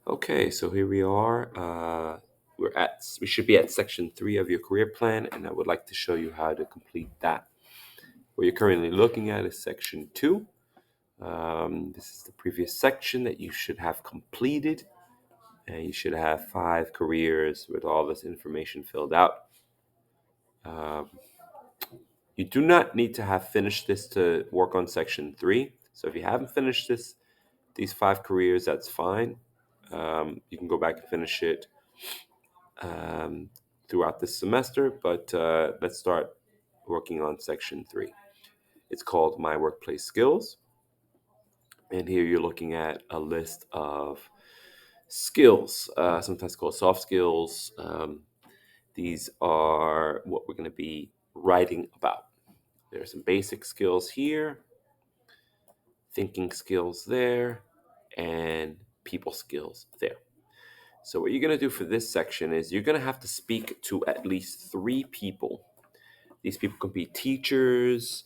Okay, so here we are. We should be at section 3 of your career plan, and I would like to show you how to complete that. What you're currently looking at is section 2. This is the previous section that you should have completed, and you should have 5 careers with all this information filled out. Um, you do not need to have finished this to work on section 3. So if you haven't finished these 5 careers, that's fine. You can go back and finish it um, throughout this semester, but let's start working on section 3. It's called My Workplace Skills. And here you're looking at a list of skills, sometimes called soft skills. These are what we're going to be writing about. There are some basic skills here, thinking skills there, and people skills there. So what you're going to do for this section is you're going to have to speak to at least 3 people. These people can be teachers,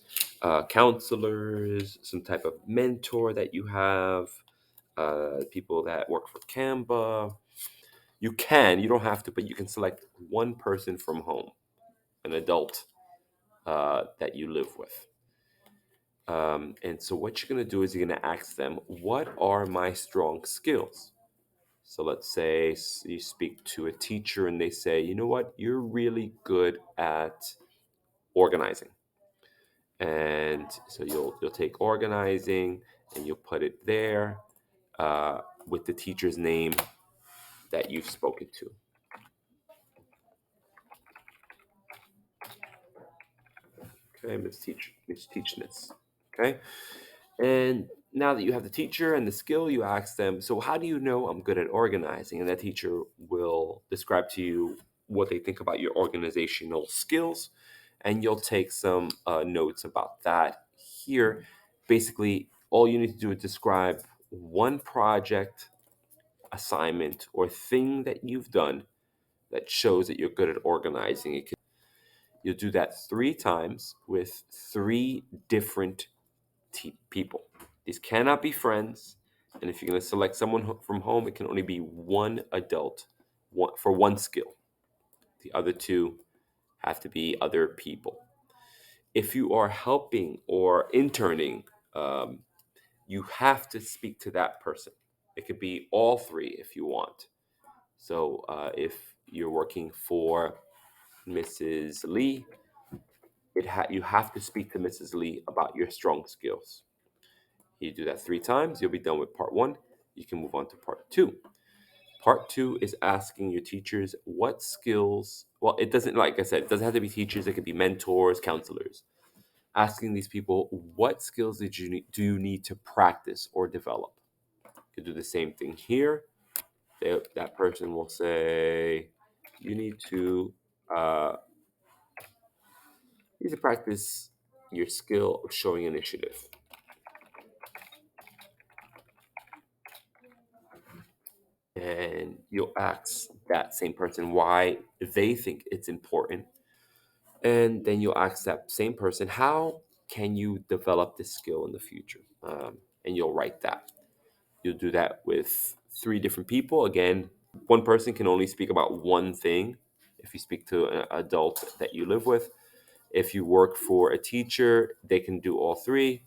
counselors, some type of mentor that you have, people that work for Canva. You don't have to, but you can select one person from home, an adult that you live with. And so what you're going to do is you're going to ask them, what are my strong skills? So let's say you speak to a teacher and they say, you know what, you're really good at organizing. And so you'll take organizing and you'll put it there with the teacher's name that you've spoken to. Okay, Miss Teachness. Okay, and now that you have the teacher and the skill, you ask them, so how do you know I'm good at organizing? And that teacher will describe to you what they think about your organizational skills, and you'll take some notes about that here. Basically, all you need to do is describe one project, assignment, or thing that you've done that shows that you're good at organizing. You'll do that 3 times with 3 different people. These cannot be friends. And if you're going to select someone from home, it can only be one adult for one skill. The other 2 have to be other people. If you are helping or interning, um, you have to speak to that person. It could be all 3 if you want. So if you're working for Mrs. Lee, you have to speak to Mrs. Lee about your strong skills. You do that 3 times, you'll be done with part 1. You can move on to part 2. Part 2 is asking your teachers what skills. Well, it doesn't, like I said, it doesn't have to be teachers. It could be mentors, counselors. Asking these people, what skills do you need to practice or develop? You do the same thing here. That person will say, you uh, need to practice your skill of showing initiative. And you'll ask that same person why they think it's important. And then you'll ask that same person, how can you develop this skill in the future? And you'll write that. You'll do that with 3 different people. Again, one person can only speak about one thing if you speak to an adult that you live with. If you work for a teacher, they can do all 3.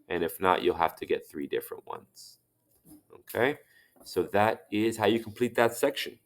And if not, you'll have to get 3 different ones. Okay? So that is how you complete that section.